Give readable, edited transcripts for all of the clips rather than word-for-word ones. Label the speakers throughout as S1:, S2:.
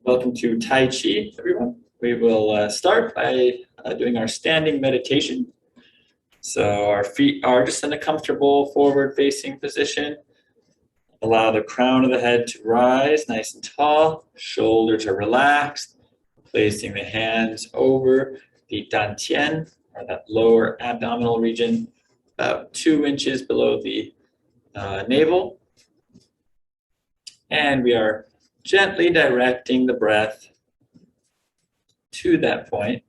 S1: Welcome to Tai Chi, everyone. We will start by doing our standing meditation. So our feet are just in a comfortable forward-facing position. Allow the crown of the head to rise nice and tall. Shoulders are relaxed. Placing the hands over the dantian, or that lower abdominal region, about 2 inches below the navel. And we are gently directing the breath to that point.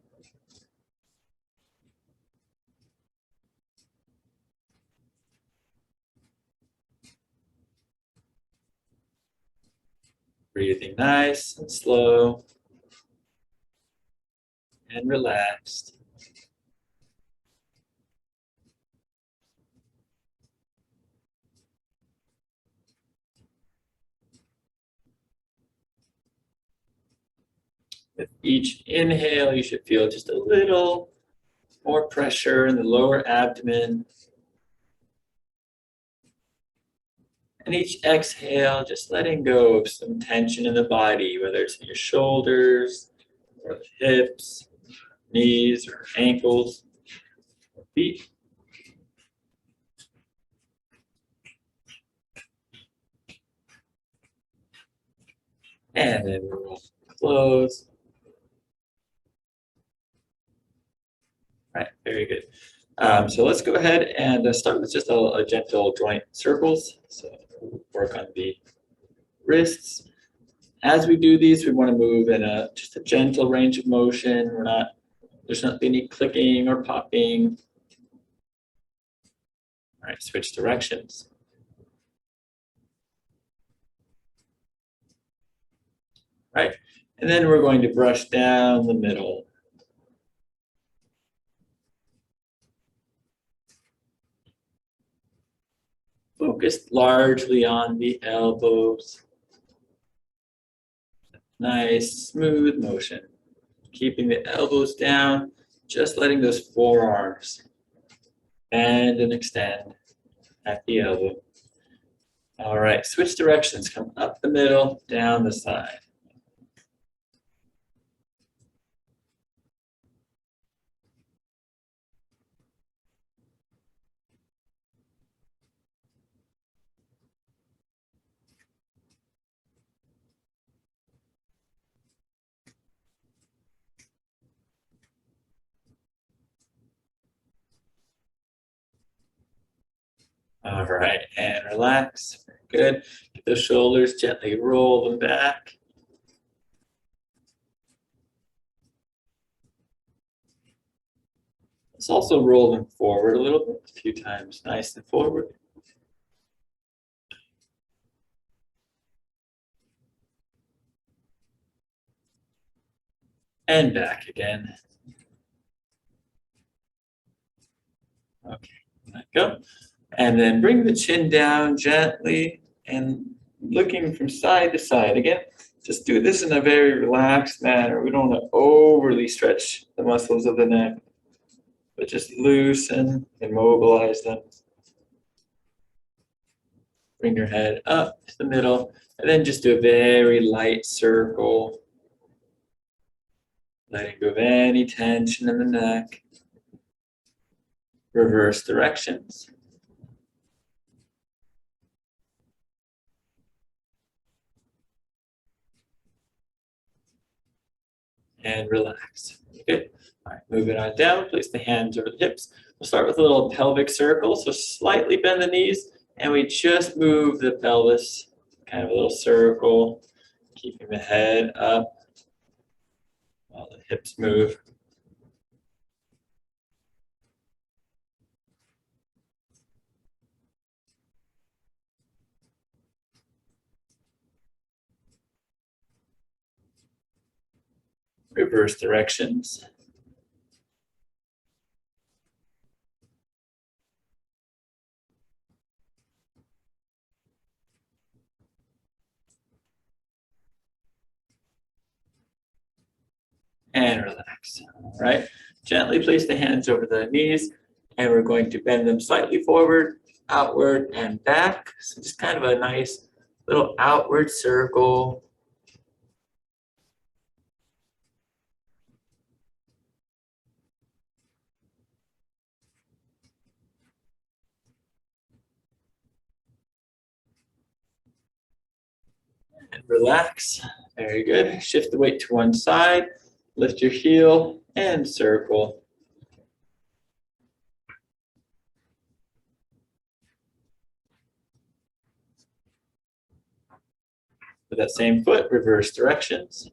S1: Breathing nice and slow and relaxed. With each inhale, you should feel just a little more pressure in the lower abdomen. And each exhale, just letting go of some tension in the body, whether it's in your shoulders or the hips, knees, or ankles, or feet. And then we'll close. All right, very good. So let's go ahead and start with just a gentle joint circles. So work on the wrists. As we do these, we want to move in just a gentle range of motion. There's not any clicking or popping. All right, switch directions. All right, and then we're going to brush down the middle. Focused largely on the elbows. Nice, smooth motion. Keeping the elbows down, just letting those forearms bend and extend at the elbow. All right, switch directions. Come up the middle, down the side. All right, and relax. Very good. Get those shoulders, gently roll them back. Let's also roll them forward a little bit, a few times, nice and forward. And back again. Okay, let go. And then bring the chin down gently and looking from side to side. Again, just do this in a very relaxed manner. We don't want to overly stretch the muscles of the neck, but just loosen and mobilize them. Bring your head up to the middle, and then just do a very light circle, letting go of any tension in the neck. Reverse directions. And relax. Good. All right, moving on down, place the hands over the hips. We'll start with a little pelvic circle, so slightly bend the knees, and we just move the pelvis, kind of a little circle, keeping the head up while the hips move. Reverse directions. And relax. All right. Gently place the hands over the knees, and we're going to bend them slightly forward, outward, and back. So just kind of a nice little outward circle. Relax. Very good. Shift the weight to one side. Lift your heel and circle. With that same foot, reverse directions.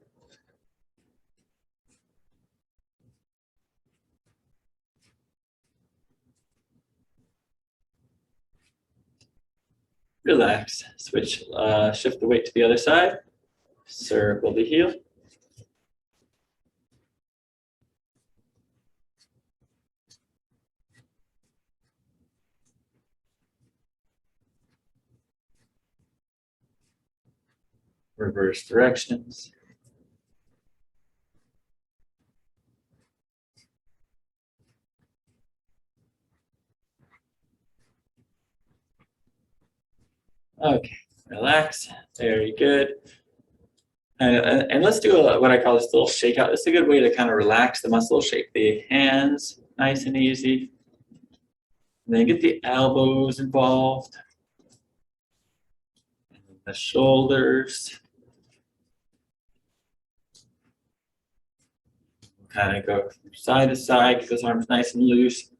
S1: Relax. Switch, shift the weight to the other side. Circle the heel. Reverse directions. Okay, relax. Very good. And let's do what I call this little shakeout. This is a good way to kind of relax the muscle. Shake the hands nice and easy. And then get the elbows involved. And the shoulders. Kind of go from side to side. Keep those arms nice and loose.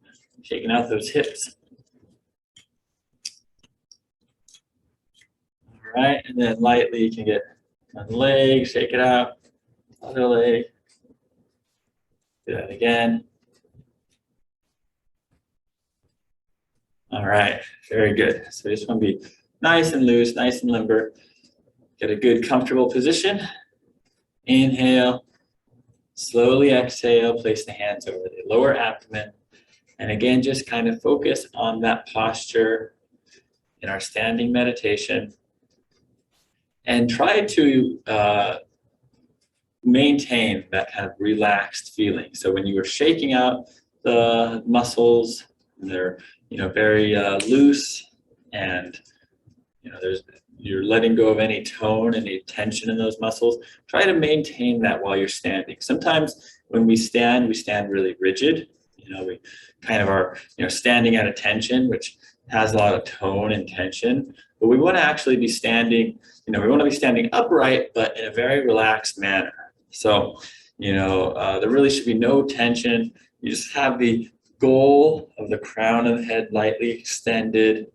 S1: Shaking out those hips. All right, and then lightly you can get one leg, shake it out. Other leg. Do that again. All right, very good. So you just want to be nice and loose, nice and limber. Get a good comfortable position. Inhale, slowly exhale, place the hands over the lower abdomen. And again, just kind of focus on that posture in our standing meditation. And try to maintain that kind of relaxed feeling. So when you are shaking out the muscles, they're very loose, and you're letting go of any tone, any tension in those muscles. Try to maintain that while you're standing. Sometimes when we stand really rigid. We kind of are standing at attention, which has a lot of tone and tension. But we want to actually be standing. We want to be standing upright, but in a very relaxed manner. So, there really should be no tension. You just have the goal of the crown of the head lightly extended.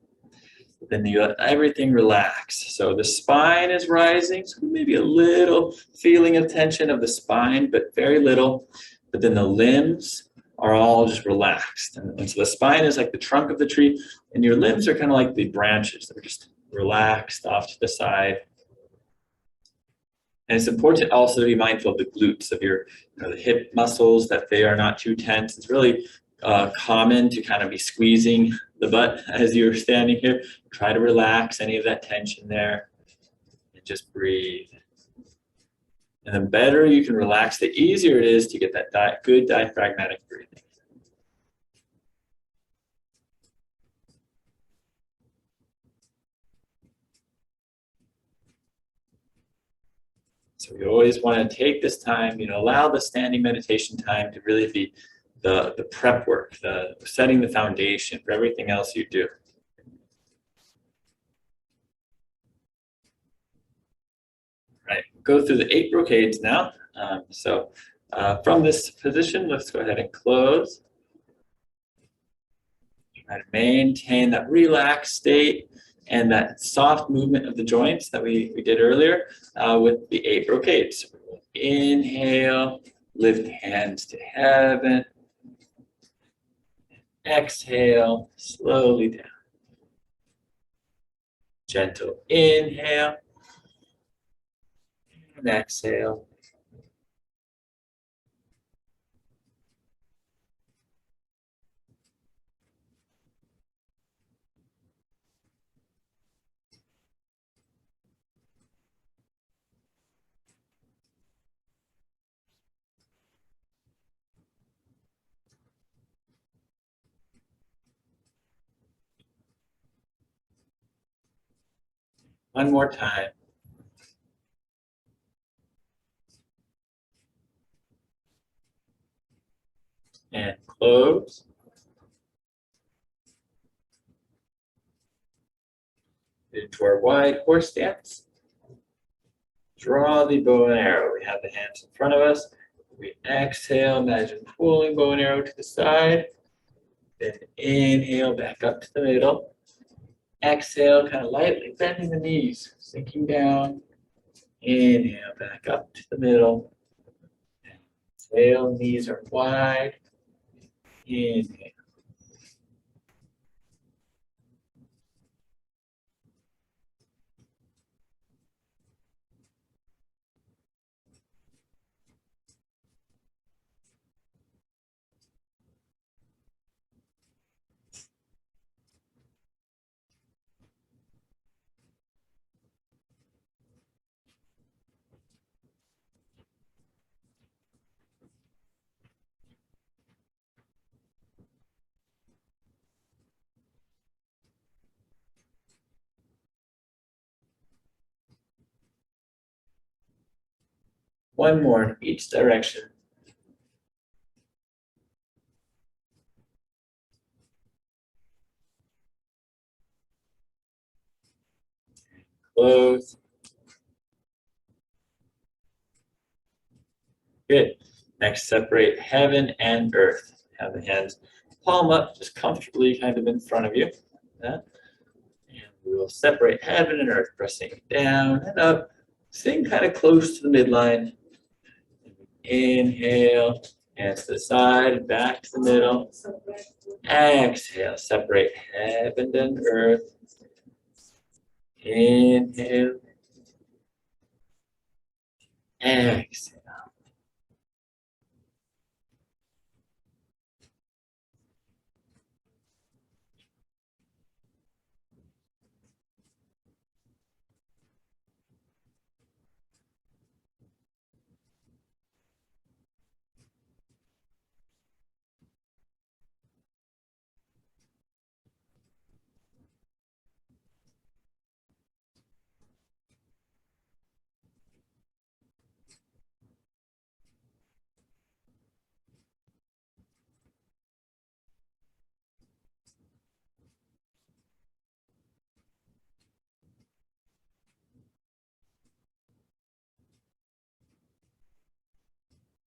S1: Then you let everything relax. So the spine is rising. So maybe a little feeling of tension of the spine, but very little. But then the limbs are all just relaxed. And so the spine is like the trunk of the tree, and your limbs are kind of like the branches. They're just relaxed off to the side. And it's important also to be mindful of the glutes, of your the hip muscles, that they are not too tense. It's really common to kind of be squeezing the butt as you're standing here. Try to relax any of that tension there and just breathe. And the better you can relax, the easier it is to get that good diaphragmatic breathing. So we always want to take this time, allow the standing meditation time to really be the prep work, the setting the foundation for everything else you do. Right, go through the 8 brocades now. From this position, let's go ahead and close. Try to maintain that relaxed state and that soft movement of the joints that we did earlier with the 8 brocades. Inhale, lift hands to heaven. Exhale, slowly down. Gentle inhale and exhale. One more time. And close. Into our wide horse stance. Draw the bow and arrow. We have the hands in front of us. We exhale, imagine pulling bow and arrow to the side. Then inhale back up to the middle. Exhale, kind of lightly bending the knees, sinking down. Inhale back up to the middle. Exhale, knees are wide. Inhale. One more in each direction. Close. Good. Next, separate heaven and earth. Have the hands palm up, just comfortably kind of in front of you. And we will separate heaven and earth, pressing down and up, staying kind of close to the midline. Inhale, hands to the side, back to the middle. Exhale, separate heaven and earth. Inhale. Exhale.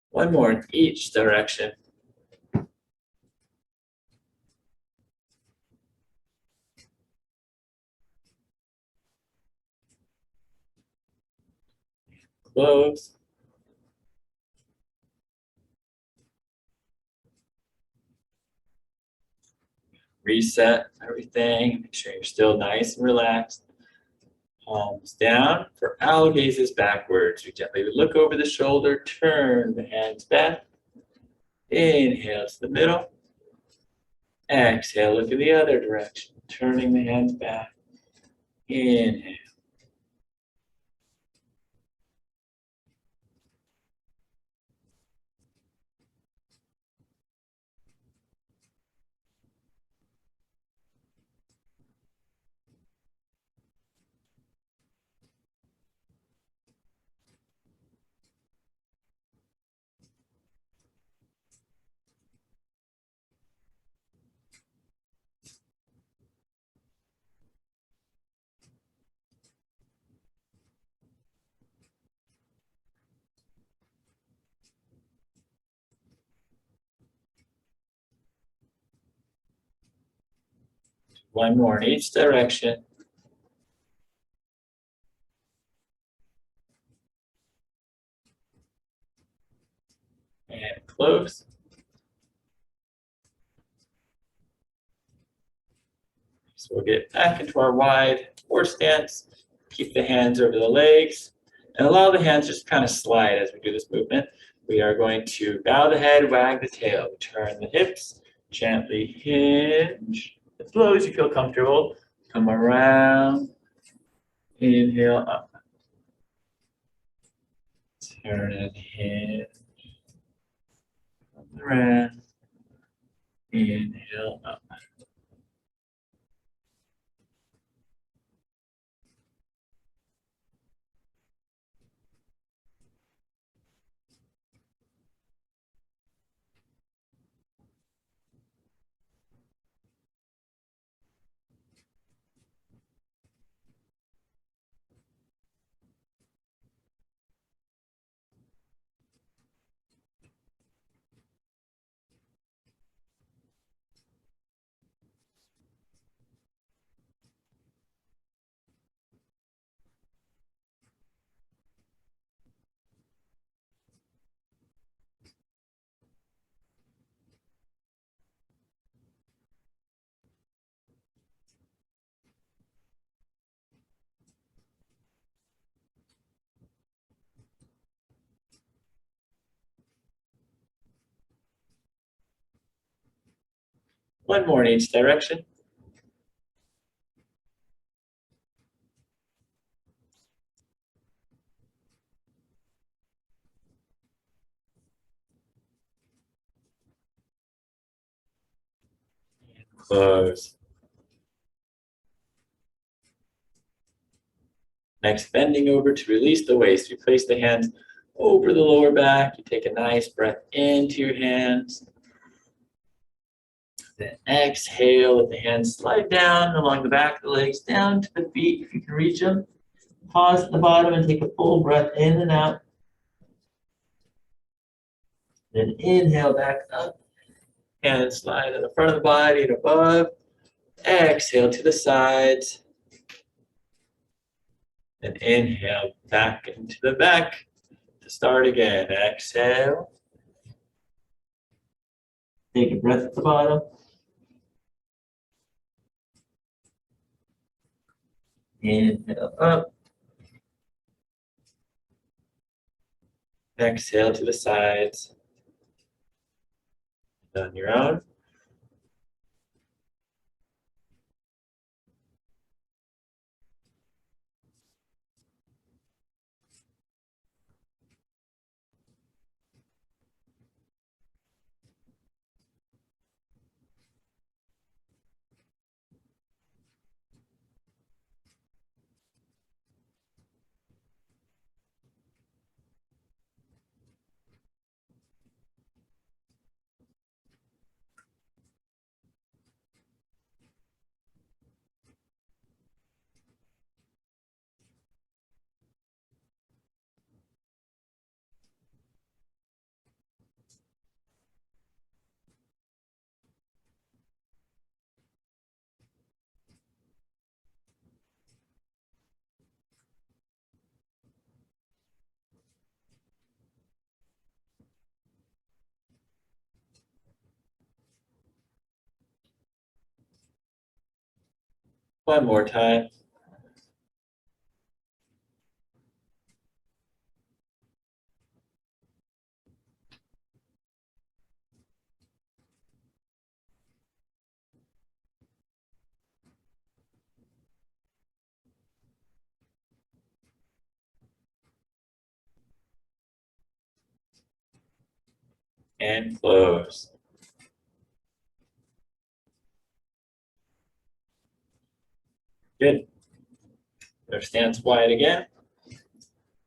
S1: One more in each direction. Close. Reset everything. Make sure you're still nice and relaxed. Palms down. For owl gazes backwards. We gently look over the shoulder, turn the hands back. Inhale to the middle. Exhale, look in the other direction, turning the hands back. Inhale. One more in each direction. And close. So we'll get back into our wide horse stance. Keep the hands over the legs. And allow the hands just kind of slide as we do this movement. We are going to bow the head, wag the tail. Turn the hips, gently hinge. As low as you feel comfortable. Come around. Inhale up. Turn and hinge. Come around. Inhale up. One more in each direction. Close. Next, bending over to release the waist. You place the hands over the lower back. You take a nice breath into your hands. Then exhale, let the hands slide down along the back of the legs, down to the feet if you can reach them. Pause at the bottom and take a full breath in and out. Then inhale back up. Hands slide to the front of the body and above. Exhale to the sides. Then inhale back into the back. To start again, exhale. Take a breath at the bottom. Inhale up. Exhale to the sides. On your own. One more time. And close. Good. Our stance wide again.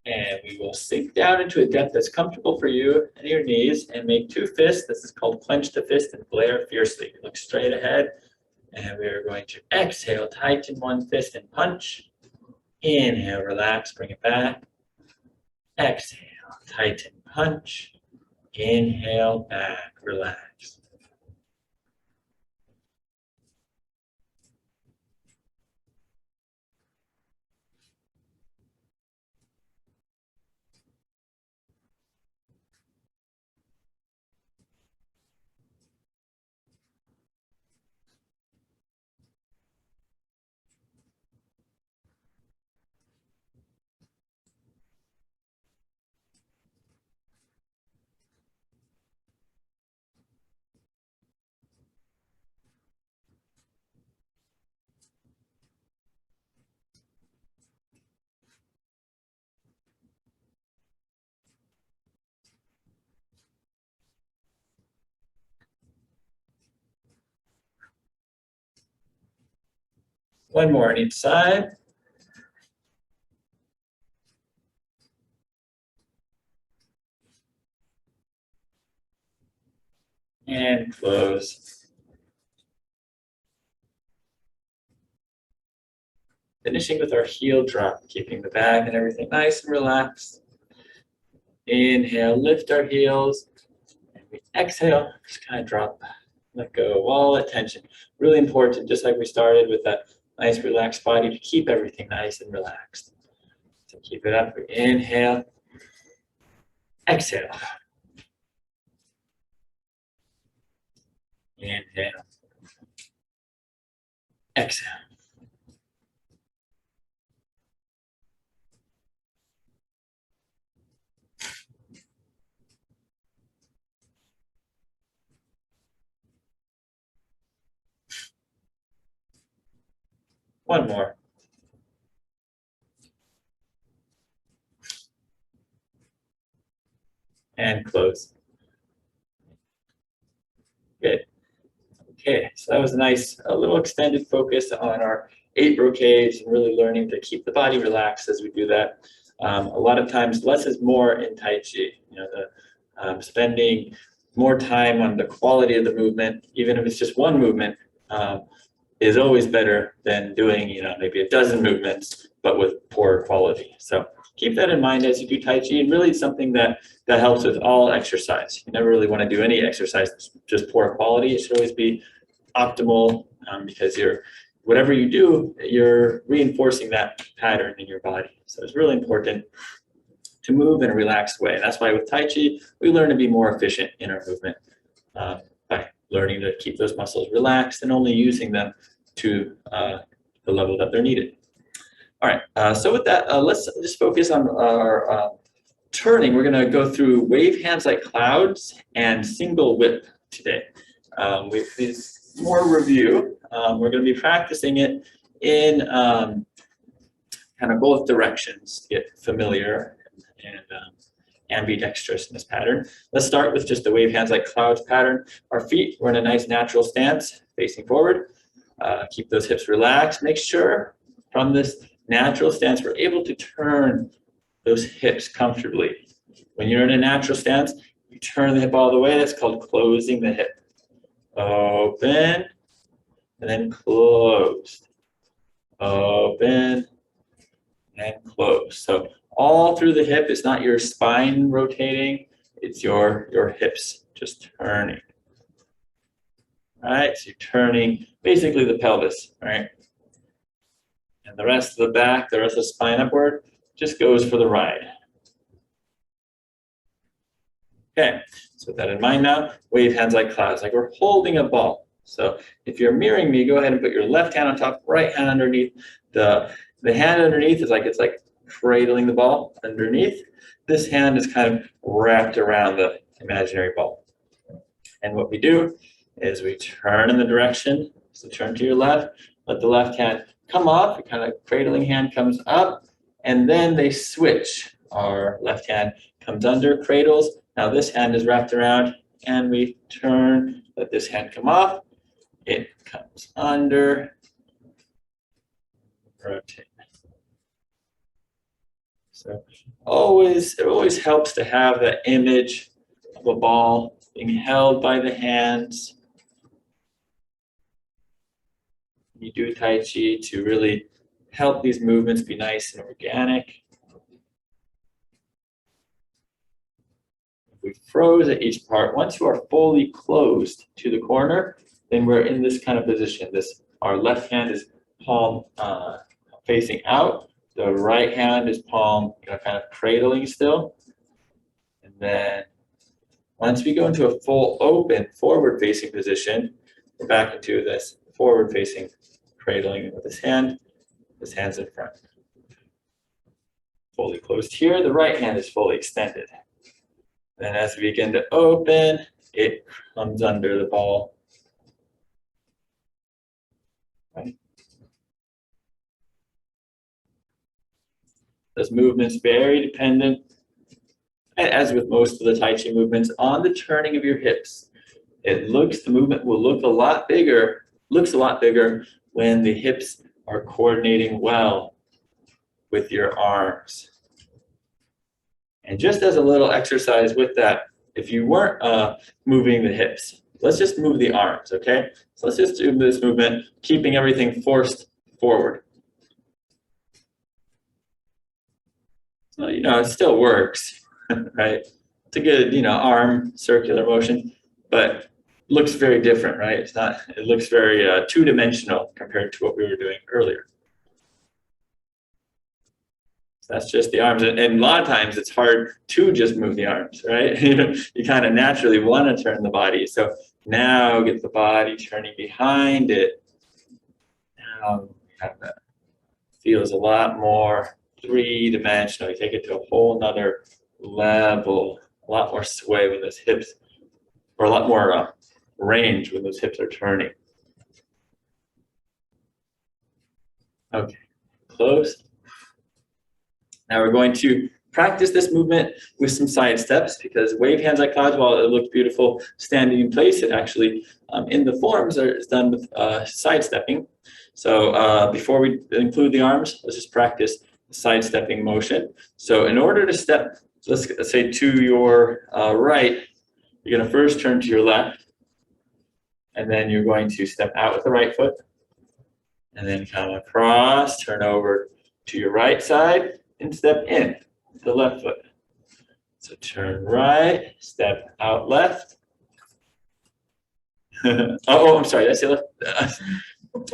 S1: And we will sink down into a depth that's comfortable for you and your knees and make two fists. This is called clench the fist and glare fiercely. Look straight ahead. And we are going to exhale, tighten one fist and punch. Inhale, relax, bring it back. Exhale, tighten, punch. Inhale, back, relax. One more on each side. And close. Finishing with our heel drop, keeping the back and everything nice and relaxed. Inhale, lift our heels. And we exhale, just kind of drop, let go of all that tension. Really important, just like we started with that nice relaxed body, to keep everything nice and relaxed. So keep it up. Inhale, exhale. Inhale, exhale. One more. And close. Good. Okay, so that was a nice, a little extended focus on our 8 brocades and really learning to keep the body relaxed as we do that. A lot of times, less is more in Tai Chi. You know, spending more time on the quality of the movement, even if it's just one movement, is always better than doing, you know, maybe a dozen movements, but with poor quality. So keep that in mind as you do Tai Chi, and really something that helps with all exercise. You never really want to do any exercise that's just poor quality. It should always be optimal, because whatever you do, you're reinforcing that pattern in your body. So it's really important to move in a relaxed way. And that's why with Tai Chi, we learn to be more efficient in our movement by learning to keep those muscles relaxed and only using them to the level that they're needed. All right, so with that, let's just focus on our turning. We're going to go through wave hands like clouds and single whip today. With this more review, we're going to be practicing it in kind of both directions to get familiar and ambidextrous in this pattern. Let's start with just the wave hands like clouds pattern. Our feet, we're in a nice natural stance, facing forward. Keep those hips relaxed. Make sure from this natural stance, we're able to turn those hips comfortably. When you're in a natural stance, you turn the hip all the way. That's called closing the hip. Open, and then closed. Open, and close. So all through the hip, it's not your spine rotating, it's your hips just turning. All right, so you're turning basically the pelvis, right? And the rest of the back, the rest of the spine upward, just goes for the ride. Okay, so with that in mind now, wave hands like clouds, like we're holding a ball. So if you're mirroring me, go ahead and put your left hand on top, right hand underneath. The hand underneath is like, it's like cradling the ball underneath. This hand is kind of wrapped around the imaginary ball. And what we do is we turn in the direction. So turn to your left, let the left hand come up, kind of cradling hand comes up, and then they switch. Our left hand comes under, cradles. Now this hand is wrapped around, and we turn, let this hand come off. It comes under, rotate. So it always helps to have that image of a ball being held by the hands. You do Tai Chi to really help these movements be nice and organic. We froze at each part. Once you are fully closed to the corner, then we're in this kind of position. Our left hand is palm facing out. The right hand is palm kind of cradling still. And then once we go into a full open forward facing position, we're back into this forward facing cradling with this hand's in front. Fully closed here, the right hand is fully extended. Then as we begin to open, it comes under the ball. Right. Those movements very dependent, as with most of the Tai Chi movements, on the turning of your hips. The movement will look a lot bigger, looks a lot bigger when the hips are coordinating well with your arms. And just as a little exercise with that, if you weren't moving the hips, let's just move the arms, okay? So let's just do this movement, keeping everything forced forward. So, it still works, right? It's a good, arm circular motion, but looks very different, right? It looks very two-dimensional compared to what we were doing earlier. That's just the arms. And a lot of times it's hard to just move the arms, right? You kind of naturally want to turn the body. So now get the body turning behind it. Now that feels a lot more three-dimensional. You take it to a whole nother level, a lot more sway when those hips, or a lot more range when those hips are turning. Okay, close. Now we're going to practice this movement with some side steps because wave hands like clouds, while it looks beautiful standing in place, it actually in the forms is done with side stepping. So before we include the arms, let's just practice the side stepping motion. So in order to step, let's say to your right, you're going to first turn to your left, and then you're going to step out with the right foot, and then come across, turn over to your right side, and step in with the left foot. So turn right, step out left. Oh, I'm sorry, that's the left.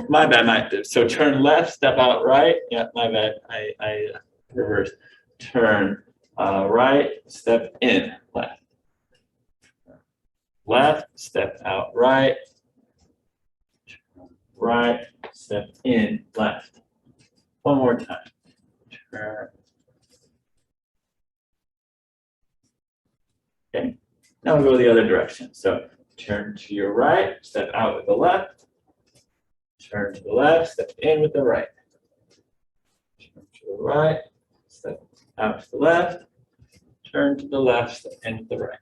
S1: My bad, so turn left, step out right. Yeah, my bad, I reversed. Turn right, step in left. Left, step out right. Right, step in left. One more time. Turn. Okay, now we'll go the other direction. So turn to your right, step out with the left. Turn to the left, step in with the right. Turn to the right, step out to the left. Turn to the left, step in with the right.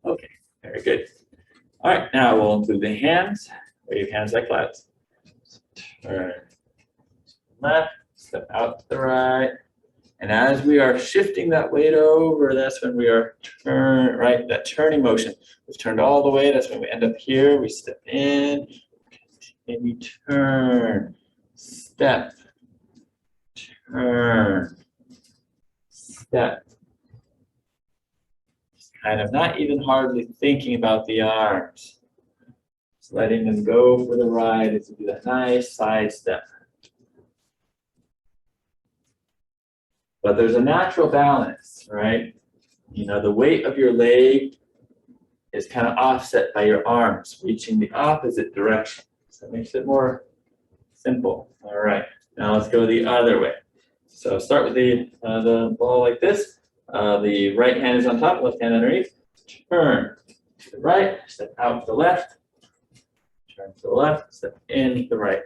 S1: Okay, very good. All right, now we'll include the hands. Wave hands like clouds. Turn left, step out to the right. And as we are shifting that weight over, that's when we are that turning motion. We've turned all the way, that's when we end up here. We step in, and we turn, step, turn, step. Just kind of not even hardly thinking about the arms. Just letting them go for the ride as we do that nice side step. But there's a natural balance, right? You know, the weight of your leg is kind of offset by your arms reaching the opposite direction. So it makes it more simple. All right, now let's go the other way. So start with the ball like this. The right hand is on top, left hand underneath. Turn to the right, step out to the left. Turn to the left, step in to the right.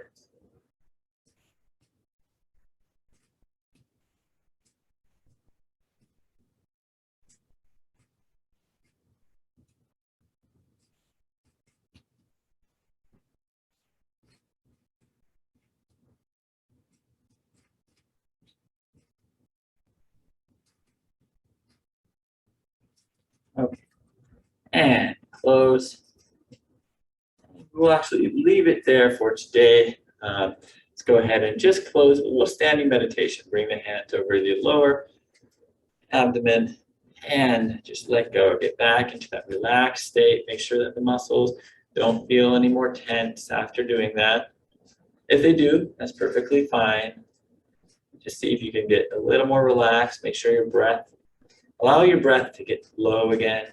S1: Okay, and close. We'll actually leave it there for today. Let's go ahead and just close a little standing meditation. Bring the hand over the lower abdomen and just let go. Get back into that relaxed state. Make sure that the muscles don't feel any more tense after doing that. If they do, that's perfectly fine. Just see if you can get a little more relaxed. Make sure allow your breath to get low again.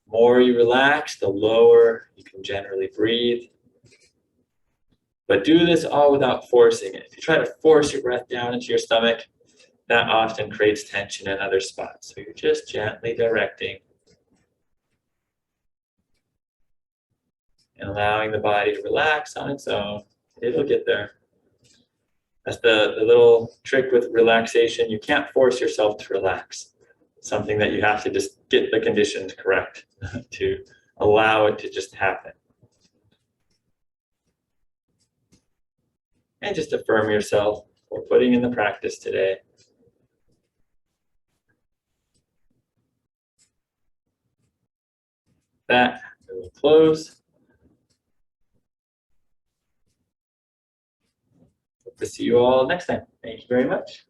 S1: The more you relax, the lower you can generally breathe. But do this all without forcing it. If you try to force your breath down into your stomach, that often creates tension in other spots. So you're just gently directing and allowing the body to relax on its own. It'll get there. That's the little trick with relaxation. You can't force yourself to relax. It's something that you have to just get the conditions correct to allow it to just happen. And just affirm yourself for putting in the practice today. That we will close. Hope to see you all next time. Thank you very much.